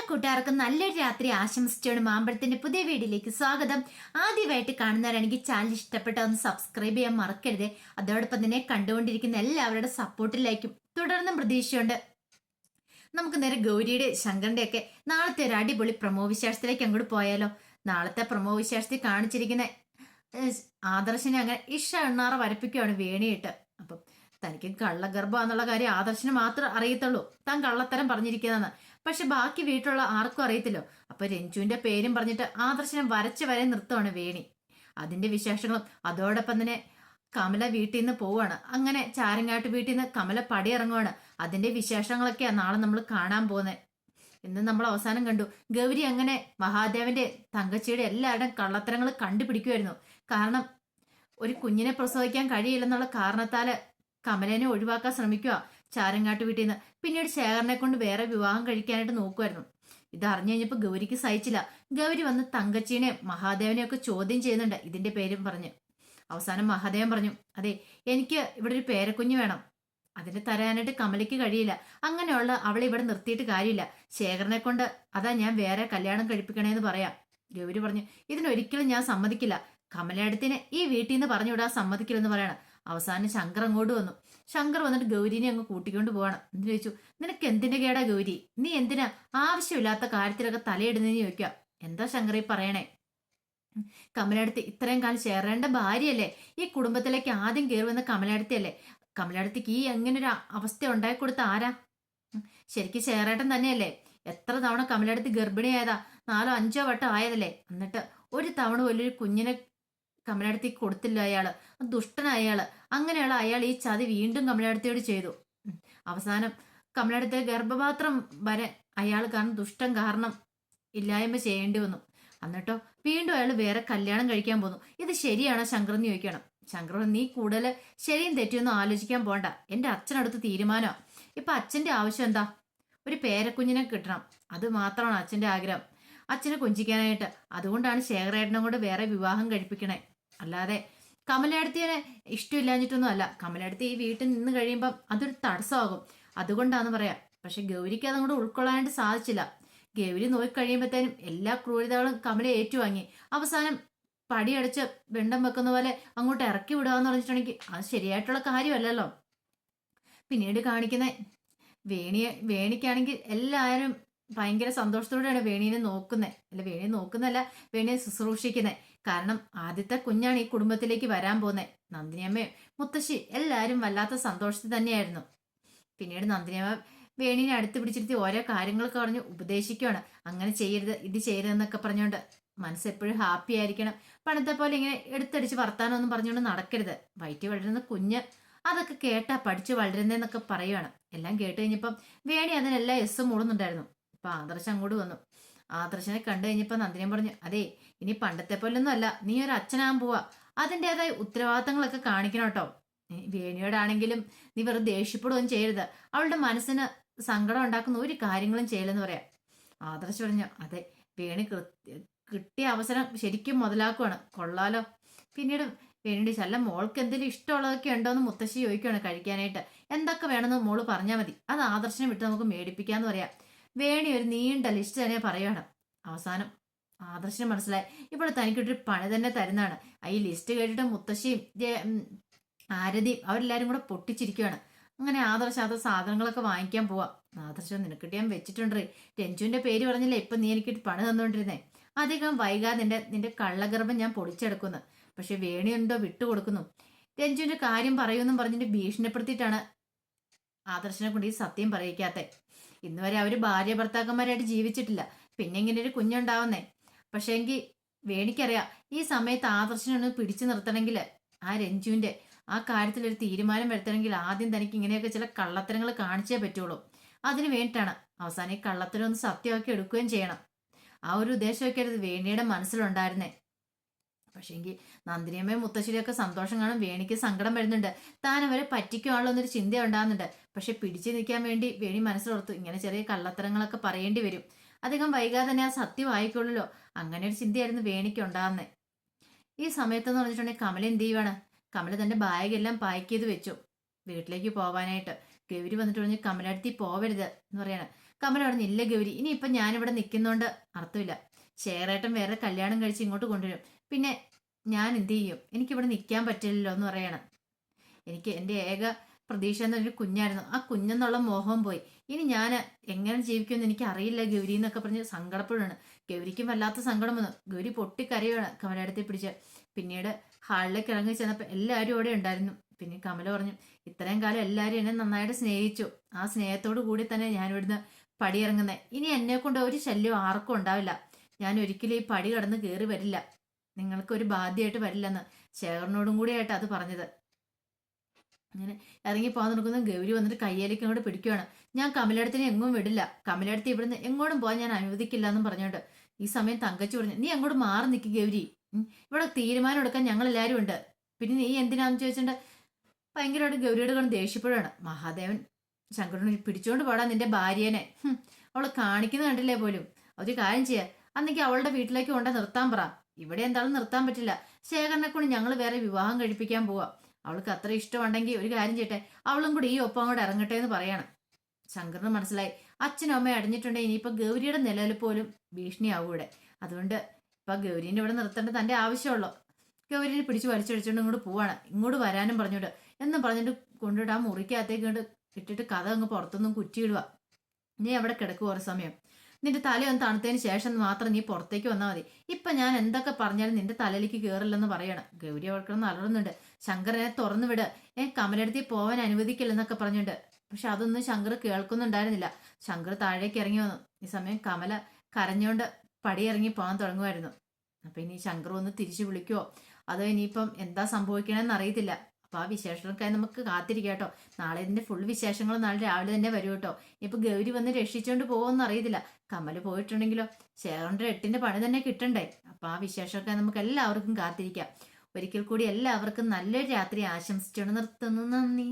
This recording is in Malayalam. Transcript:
കൂട്ടുകാർക്ക് നല്ലൊരു രാത്രി ആശംസിച്ചാണ് മാമ്പഴത്തിന്റെ പുതിയ വീഡിയോയിലേക്ക് സ്വാഗതം. ആദ്യമായിട്ട് കാണുന്നവരാണെങ്കിൽ ചാനൽ ഇഷ്ടപ്പെട്ട ഒന്ന് സബ്സ്ക്രൈബ് ചെയ്യാൻ മറക്കരുത്. അതോടൊപ്പം തന്നെ കണ്ടുകൊണ്ടിരിക്കുന്ന എല്ലാവരുടെ സപ്പോർട്ടിലേക്കും തുടർന്നും പ്രതീക്ഷയുണ്ട്. നമുക്ക് നേരെ ഗൗരിയുടെ ശങ്കറിന്റെ ഒക്കെ നാളത്തെ ഒരു അടിപൊളി പ്രമോ വിശേഷത്തിലേക്ക് അങ്ങോട്ട് പോയാലോ. നാളത്തെ പ്രമോ വിശേഷത്തിൽ കാണിച്ചിരിക്കുന്ന ആദർശനെ അങ്ങനെ ഇഷ എണ്ണാറ വരപ്പിക്കുകയാണ് വേണിയിട്ട്. അപ്പം തനിക്ക് കള്ളഗർഭം എന്നുള്ള കാര്യം ആദർശന് മാത്രം അറിയത്തുള്ളൂ, താൻ കള്ളത്തരം പറഞ്ഞിരിക്കുന്നതെന്ന്. പക്ഷെ ബാക്കി വീട്ടിലുള്ള ആർക്കും അറിയത്തില്ലോ. അപ്പൊ രഞ്ജുവിന്റെ പേരും പറഞ്ഞിട്ട് ആദർശനെ വരച്ച് വരെ നിർത്തുവാണ് വേണി. അതിന്റെ വിശേഷങ്ങളും അതോടൊപ്പം തന്നെ കമല വീട്ടിൽ നിന്ന് പോവാണ്. അങ്ങനെ ചാരങ്ങാട്ട് വീട്ടിൽ നിന്ന് കമല പടിയിറങ്ങുവാണ്. അതിന്റെ വിശേഷങ്ങളൊക്കെയാണ് നാളെ നമ്മൾ കാണാൻ പോകുന്നത്. ഇന്ന് നമ്മൾ അവസാനം കണ്ടു ഗൗരി അങ്ങനെ മഹാദേവന്റെ തങ്കച്ചിയുടെ എല്ലാവരുടെയും കള്ളത്തരങ്ങൾ കണ്ടുപിടിക്കുമായിരുന്നു. കാരണം ഒരു കുഞ്ഞിനെ പ്രസവിക്കാൻ കഴിയില്ലെന്നുള്ള കാരണത്താല് കമലനെ ഒഴിവാക്കാൻ ശ്രമിക്കുക ചാരങ്ങാട്ട് വീട്ടിൽ നിന്ന്. പിന്നീട് ശേഖരനെ കൊണ്ട് വേറെ വിവാഹം കഴിക്കാനായിട്ട് നോക്കുമായിരുന്നു. ഇത് അറിഞ്ഞു കഴിഞ്ഞപ്പോ ഗൗരിക്ക് സഹിച്ചില്ല. ഗൗരി വന്ന് തങ്കച്ചീനെ മഹാദേവനെയും ഒക്കെ ചോദ്യം ചെയ്യുന്നുണ്ട് ഇതിന്റെ പേരും പറഞ്ഞ്. അവസാനം മഹാദേവൻ പറഞ്ഞു, അതെ എനിക്ക് ഇവിടെ ഒരു പേരക്കുഞ്ഞ് വേണം, അതിന് തരാനായിട്ട് കമലയ്ക്ക് കഴിയില്ല. അങ്ങനെയുള്ള അവളെ ഇവിടെ നിർത്തിയിട്ട് കാര്യമില്ല, ശേഖരനെ കൊണ്ട് അതാ ഞാൻ വേറെ കല്യാണം കഴിപ്പിക്കണേന്ന് പറയാം. ഗൗരി പറഞ്ഞു, ഇതിനൊരിക്കലും ഞാൻ സമ്മതിക്കില്ല, കമലയടുത്തിനെ ഈ വീട്ടിൽ നിന്ന് പറഞ്ഞു വിടാൻ സമ്മതിക്കില്ലെന്ന് പറയണം. അവസാനം ശങ്കർ അങ്ങോട്ട് വന്നു. ശങ്കർ വന്നിട്ട് ഗൗരിനെ അങ്ങ് കൂട്ടിക്കൊണ്ട് പോവാണ്. എന്ന് ചോദിച്ചു, നിനക്ക് എന്തിന്റെ കേടാ ഗൗരി, നീ എന്തിനാ ആവശ്യമില്ലാത്ത കാര്യത്തിലൊക്കെ തലയിടുന്നതെന്ന് ചോദിക്കുക. എന്താ ശങ്കർ ഈ പറയണേ? കമലടുത്ത് ഇത്രയും കാലം ചേരേണ്ട ഭാര്യയല്ലേ, ഈ കുടുംബത്തിലേക്ക് ആദ്യം കയറുവെന്ന കമലടുത്തല്ലേ. കമലടുത്തേക്ക് ഈ എങ്ങനൊരു അവസ്ഥ ഉണ്ടാക്കി കൊടുത്ത ആരാ? ശരിക്കും ചേരേട്ടൻ തന്നെയല്ലേ. എത്ര തവണ കമലടുത്ത് ഗർഭിണിയായതാ, 4 or 5 വട്ടം ആയതല്ലേ. എന്നിട്ട് ഒരു തവണ വലിയൊരു കുഞ്ഞിനെ കമലടുത്തേക്ക് കൊടുത്തില്ല അയാള്. ദുഷ്ടനായ അയാള്. അങ്ങനെയുള്ള അയാൾ ഈ ചതി വീണ്ടും കമലടുത്തോട് ചെയ്തു. അവസാനം കമലടുത്ത ഗർഭപാത്രം വരെ അയാൾ കാരണം ദുഷ്ടം കാരണം ഇല്ലായ്മ ചെയ്യേണ്ടി വന്നു. എന്നിട്ടോ വീണ്ടും അയാൾ വേറെ കല്യാണം കഴിക്കാൻ പോന്നു. ഇത് ശരിയാണോ ശങ്കർ എന്ന് ചോദിക്കണം. ശങ്കർ, നീ കൂടുതൽ ശരിയും തെറ്റിയൊന്നും ആലോചിക്കാൻ പോണ്ട, എന്റെ അച്ഛനടുത്ത് തീരുമാനമാ. ഇപ്പൊ അച്ഛന്റെ ആവശ്യം എന്താ? ഒരു പേരക്കുഞ്ഞിനെ കിട്ടണം, അത് മാത്രമാണ് അച്ഛന്റെ ആഗ്രഹം, അച്ഛനെ കൊഞ്ചിക്കാനായിട്ട്. അതുകൊണ്ടാണ് ശേഖരേട്ടനെ കൊണ്ട് വേറെ വിവാഹം കഴിപ്പിക്കണേ. അല്ലാതെ കമലടുത്തിനെ ഇഷ്ടമില്ലാഞ്ഞിട്ടൊന്നും അല്ല. കമലടുത്ത് ഈ വീട്ടിൽ നിന്ന് കഴിയുമ്പം അതൊരു തടസ്സമാകും, അതുകൊണ്ടാന്ന് പറയാം. പക്ഷെ ഗൗരിക്ക് അതങ്ങോട്ട് ഉൾക്കൊള്ളാനായിട്ട് സാധിച്ചില്ല. ഗൗരി നോക്കിക്കഴിയുമ്പോഴത്തേനും എല്ലാ ക്രൂരതകളും കമല ഏറ്റുവാങ്ങി. അവസാനം പടിയടച്ച് വെണ്ടം വെക്കുന്ന പോലെ അങ്ങോട്ട് ഇറക്കി വിടുകയെന്ന് പറഞ്ഞിട്ടുണ്ടെങ്കിൽ അത് ശരിയായിട്ടുള്ള കാര്യമല്ലല്ലോ. പിന്നീട് കാണിക്കുന്ന വേണിക്കാണെങ്കിൽ എല്ലാവരും ഭയങ്കര സന്തോഷത്തോടെയാണ് വേണീനെ നോക്കുന്നത്. അല്ല, വേണിയെ നോക്കുന്നല്ല, വേണിയെ ശുശ്രൂഷിക്കുന്നത്. കാരണം ആദ്യത്തെ കുഞ്ഞാണ് ഈ കുടുംബത്തിലേക്ക് വരാൻ പോകുന്നത്. നന്ദിനിയമ്മയും മുത്തശ്ശി എല്ലാവരും വല്ലാത്ത സന്തോഷത്തിൽ തന്നെയായിരുന്നു. പിന്നീട് നന്ദിനിയമ്മ വേണിനെ അടുത്ത് പിടിച്ചിരുത്തി ഓരോ കാര്യങ്ങളൊക്കെ പറഞ്ഞ് ഉപദേശിക്കുകയാണ്. അങ്ങനെ ചെയ്യരുത്, ഇത് ചെയ്യരുതെന്നൊക്കെ പറഞ്ഞുകൊണ്ട് മനസ്സെപ്പോഴും ഹാപ്പി ആയിരിക്കണം. പണ്ടത്തെ പോലെ ഇങ്ങനെ എടുത്തടിച്ച് വർത്താനമൊന്നും പറഞ്ഞുകൊണ്ട് നടക്കരുത്. വയറ്റി വളരുന്ന കുഞ്ഞ് അതൊക്കെ കേട്ടാ പഠിച്ചു വളരുന്നതെന്നൊക്കെ പറയുകയാണ്. എല്ലാം കേട്ട് കഴിഞ്ഞപ്പം വേണി അതിനെല്ലാം എസ്സും മൂടുന്നുണ്ടായിരുന്നു. ഇപ്പൊ ആദർശം അങ്ങോട്ട് വന്നു. ആദർശനെ കണ്ടു കഴിഞ്ഞപ്പോ നന്ദിനിയും പറഞ്ഞു, അതെ ഇനി പണ്ടത്തെ പോലൊന്നും അല്ല, നീ ഒരു അച്ഛനാകാൻ പോവാ, അതിൻ്റെതായ ഉത്തരവാദിത്തങ്ങളൊക്കെ കാണിക്കണം കേട്ടോ. വേണിയോടാണെങ്കിലും നീ വെറുതെ ദേഷ്യപ്പെടുകയും ചെയ്യരുത്, അവളുടെ മനസ്സിന് സങ്കടം ഉണ്ടാക്കുന്ന ഒരു കാര്യങ്ങളും ചെയ്യലെന്ന് പറയാം. ആദർശ് പറഞ്ഞു, അതെ വേണി കിട്ടിയ അവസരം ശരിക്കും മുതലാക്കുവാണ്, കൊള്ളാലോ. പിന്നീട് വേണിയുടെ ചല്ല മോൾക്ക് എന്തെങ്കിലും ഇഷ്ടമുള്ളതൊക്കെ ഉണ്ടോയെന്ന് മുത്തശ്ശി ചോദിക്കുകയാണ് കഴിക്കാനായിട്ട്. എന്തൊക്കെ വേണമെന്ന് മോള് പറഞ്ഞാൽ മതി, അത് ആദർശനെ വിട്ട് നമുക്ക് മേടിപ്പിക്കാന്ന് പറയാം. വേണി ഒരു നീണ്ട ലിസ്റ്റ് തന്നെ പറയുകയാണ്. അവസാനം ആദർശന് മനസ്സിലായി ഇപ്പോൾ തനിക്കിട്ടൊരു പണി തന്നെ തരുന്നതാണ്. ഈ ലിസ്റ്റ് കേട്ടിട്ട് മുത്തശ്ശിയും ആരതിയും അവരെല്ലാരും കൂടെ പൊട്ടിച്ചിരിക്കുകയാണ്. അങ്ങനെ ആദർശം അത് സാധനങ്ങളൊക്കെ വാങ്ങിക്കാൻ പോവാ. ആദർശം, നിനക്കിട്ട് ഞാൻ വെച്ചിട്ടുണ്ട്, രഞ്ജുവിന്റെ പേര് പറഞ്ഞില്ലേ ഇപ്പൊ നീ എനിക്കിട്ട് പണി തന്നോണ്ടിരുന്നേ, അധികം വൈകാതെ നിന്റെ കള്ളഗർഭം ഞാൻ പൊളിച്ചെടുക്കുന്നു. പക്ഷെ വേണി എന്തോ വിട്ടുകൊടുക്കുന്നു. രഞ്ജുവിന്റെ കാര്യം പറയുമെന്നും പറഞ്ഞിട്ട് ഭീഷണിപ്പെടുത്തിയിട്ടാണ് ആദർശനെ കൊണ്ട് ഈ സത്യം പറയിക്കാത്തെ. ഇന്ന് വരെ അവര് ഭാര്യ ഭർത്താക്കന്മാരായിട്ട് ജീവിച്ചിട്ടില്ല, പിന്നെ ഇങ്ങനെ ഒരു കുഞ്ഞുണ്ടാവുന്നേ. പക്ഷെ എങ്കിൽ വേണിക്കറിയാം ഈ സമയത്ത് ആദർശനൊന്ന് പിടിച്ചു നിർത്തണമെങ്കിൽ ആ രഞ്ജുവിന്റെ ആ കാര്യത്തിൽ ഒരു തീരുമാനം വരുത്തണമെങ്കിൽ ആദ്യം തനിക്ക് ഇങ്ങനെയൊക്കെ ചില കള്ളത്തരങ്ങൾ കാണിച്ചേ പറ്റുള്ളൂ. അതിന് വേണ്ടിയിട്ടാണ് അവസാനം ഈ കള്ളത്തരം ഒന്ന് സത്യമാക്കി എടുക്കുകയും ചെയ്യണം. ആ ഒരു ഉദ്ദേശമൊക്കെ ആയിരുന്നു വേണിയുടെ മനസ്സിലുണ്ടായിരുന്നേ. പക്ഷേങ്കിൽ നന്ദിനിയമ്മയും മുത്തശ്ശിയൊക്കെ സന്തോഷം കാണും, വേണിക്ക് സങ്കടം വരുന്നുണ്ട്. താൻ അവരെ പറ്റിക്കുവാനുള്ള എന്നൊരു ചിന്ത ഉണ്ടാകുന്നുണ്ട്. പക്ഷെ പിടിച്ചു നിൽക്കാൻ വേണ്ടി വേണി മനസ്സിലോർത്തു, ഇങ്ങനെ ചെറിയ കള്ളത്തരങ്ങളൊക്കെ പറയേണ്ടി വരും, അധികം വൈകാതെ തന്നെ ആ സത്യം ആയിക്കൊള്ളല്ലോ. അങ്ങനെ ഒരു ചിന്തയായിരുന്നു വേണിക്ക് ഉണ്ടാകുന്നത്. ഈ സമയത്തെന്ന് പറഞ്ഞിട്ടുണ്ടെങ്കിൽ കമല എന്ത് ചെയ്യുവാണ്, കമല തന്റെ ബാഗെല്ലാം പാക്ക് ചെയ്ത് വെച്ചു വീട്ടിലേക്ക് പോവാനായിട്ട്. ഗൗരി വന്നിട്ട് പറഞ്ഞു, കമലടുത്തി പോവരുത് എന്ന് പറയാണ്. കമല പറഞ്ഞു ഇല്ല ഗൗരി, ഇനിയിപ്പം ഞാനിവിടെ നിൽക്കുന്നോണ്ട് അർത്ഥമില്ല. ശേഖരേട്ടൻ വേറെ കല്യാണം കഴിച്ച് ഇങ്ങോട്ട് കൊണ്ടുവരും. പിന്നെ ഞാൻ എന്ത് ചെയ്യും? എനിക്കിവിടെ നിൽക്കാൻ പറ്റില്ലല്ലോ എന്ന് പറയണം. എനിക്ക് എൻ്റെ ഏക പ്രതീക്ഷ എന്നൊരു കുഞ്ഞായിരുന്നു. ആ കുഞ്ഞെന്നുള്ള മോഹം പോയി. ഇനി ഞാൻ എങ്ങനെ ജീവിക്കുമെന്ന് എനിക്ക് അറിയില്ല ഗൗരി എന്നൊക്കെ പറഞ്ഞ് സങ്കടപ്പെടുകയാണ്. ഗൗരിക്കും വല്ലാത്ത സങ്കടം വന്നു. ഗൗരി പൊട്ടിക്കരയാണ് കമലയുടെ പിടിച്ച്. പിന്നീട് ഹാളിലേക്ക് ഇറങ്ങി ചെന്നപ്പോൾ എല്ലാവരും അവിടെ ഉണ്ടായിരുന്നു. പിന്നെ കമല പറഞ്ഞു ഇത്രയും കാലം എല്ലാവരും എന്നെ നന്നായിട്ട് സ്നേഹിച്ചു. ആ സ്നേഹത്തോടു കൂടി തന്നെ ഞാൻ ഇവിടുന്ന് പടിയിറങ്ങുന്നത്. ഇനി എന്നെ കൊണ്ട് ഒരു ശല്യം ആർക്കും ഉണ്ടാവില്ല. ഞാൻ ഒരിക്കലും ഈ പടി കടന്ന് കയറി വരില്ല. നിങ്ങൾക്ക് ഒരു ബാധ്യമായിട്ട് വരില്ലെന്ന് ശേഖരനോടും കൂടിയായിട്ട് അത് പറഞ്ഞത്. അങ്ങനെ ഇറങ്ങി പോകാൻ നോക്കുന്ന ഗൗരി വന്നിട്ട് കയ്യിലേക്ക് അങ്ങോട്ട് പിടിക്കുകയാണ്. ഞാൻ കമലടത്തിനെ എങ്ങും വിടില്ല. കമലടത്തി ഇവിടുന്ന് എങ്ങോട്ടും പോകാൻ ഞാൻ അനുവദിക്കില്ല എന്നും പറഞ്ഞോണ്ട് ഈ സമയം തങ്കച്ചു പറഞ്ഞു നീ അങ്ങോട്ട് മാറി നിൽക്കുക ഗൗരി. ഇവിടെ തീരുമാനം എടുക്കാൻ ഞങ്ങൾ എല്ലാവരും ഉണ്ട്. പിന്നെ നീ എന്തിനാന്ന് ചോദിച്ചിട്ട് ഭയങ്കരമായിട്ട് ഗൗരിയുടെ കൊണ്ട് ദേഷ്യപ്പെടുകയാണ്. മഹാദേവൻ ശങ്കരനെ പിടിച്ചോണ്ട് പോടാ നിന്റെ ഭാര്യേനെ. അവള് കാണിക്കുന്ന കണ്ടില്ലേ പോലും. ഒരു കാര്യം ചെയ്യാ, അന്നെങ്കിൽ അവളുടെ വീട്ടിലേക്ക് കൊണ്ട നിർത്താൻ പറ. ഇവിടെ എന്തായാലും നിർത്താൻ പറ്റില്ല. ശേഖരനെ കൊണ്ട് ഞങ്ങൾ വേറെ വിവാഹം കഴിപ്പിക്കാൻ പോവാ. അവൾക്ക് അത്ര ഇഷ്ടമുണ്ടെങ്കിൽ ഒരു കാര്യം ചെയ്യട്ടെ, അവളും കൂടി ഈ ഒപ്പം കൂടെ ഇറങ്ങട്ടെ എന്ന് പറയണം. ശങ്കറിന് മനസ്സിലായി അച്ഛനും അമ്മയും അടഞ്ഞിട്ടുണ്ടെങ്കിൽ ഇനിയിപ്പോൾ ഗൗരിയുടെ നിലയിൽ പോലും ഭീഷണിയാവും ഇവിടെ. അതുകൊണ്ട് ഇപ്പൊ ഗൗരീനെ ഇവിടെ നിർത്തേണ്ട തന്റെ ആവശ്യമുള്ളൂ. ഗൗരീനെ പിടിച്ച് വലിച്ചടിച്ചുകൊണ്ട് ഇങ്ങോട്ട് പോവാണ്. ഇങ്ങോട്ട് വരാനും പറഞ്ഞോട്ട് എന്നും പറഞ്ഞിട്ട് കൊണ്ടിട്ട് ആ മുറിക്കകത്തേക്ക് കൊണ്ട് ഇട്ടിട്ട് കഥ അങ്ങ് പുറത്തൊന്നും കുറ്റിയിടുക. നീ അവിടെ കിടക്കുക ഒരു സമയം. നിന്റെ തലയൊന്ന് തണുത്തതിന് ശേഷം മാത്രം നീ പുറത്തേക്ക് വന്നാൽ മതി. ഇപ്പൊ ഞാൻ എന്തൊക്കെ പറഞ്ഞാലും നിന്റെ തലയിലേക്ക് കയറില്ലെന്ന് പറയണം. ഗൗരി അവൾക്കൊന്ന് അലറുന്നുണ്ട്. ശങ്കരനെ തുറന്നു വിട്, കമലടുത്തി പോവാൻ അനുവദിക്കില്ലെന്നൊക്കെ പറഞ്ഞുണ്ട്. പക്ഷെ അതൊന്നും ശങ്കർ കേൾക്കുന്നുണ്ടായിരുന്നില്ല. ശങ്കർ താഴേക്ക് ഇറങ്ങി വന്നു. ഈ സമയം കമല കരഞ്ഞോണ്ട് പടിയിറങ്ങി പോകാൻ തുടങ്ങുമായിരുന്നു. അപ്പൊ ഇനി ശങ്കർ ഒന്ന് തിരിച്ചു വിളിക്കുവോ അതോ ഇനിയിപ്പം എന്താ സംഭവിക്കണമെന്ന് അറിയത്തില്ല. അപ്പൊ ആ വിശേഷങ്ങൾക്കായി നമുക്ക് കാത്തിരിക്കാം കേട്ടോ. നാളെ ഇതിന്റെ ഫുൾ വിശേഷങ്ങൾ നാളെ രാവിലെ തന്നെ വരും കേട്ടോ. ഇപ്പൊ ഗൗരി വന്ന് രക്ഷിച്ചോണ്ട് പോകുമെന്ന് അറിയത്തില്ല. കമല് പോയിട്ടുണ്ടെങ്കിലോ ശേഖരന്റെ 8ന്റെ പണി തന്നെ കിട്ടണ്ടേ. അപ്പൊ ആ വിശേഷമൊക്കെ നമുക്ക് എല്ലാവർക്കും കാത്തിരിക്കാം. ഒരിക്കൽ കൂടി എല്ലാവർക്കും നല്ലൊരു രാത്രി ആശംസിച്ചുകൊണ്ട് നിർത്തുന്നു. നന്ദി.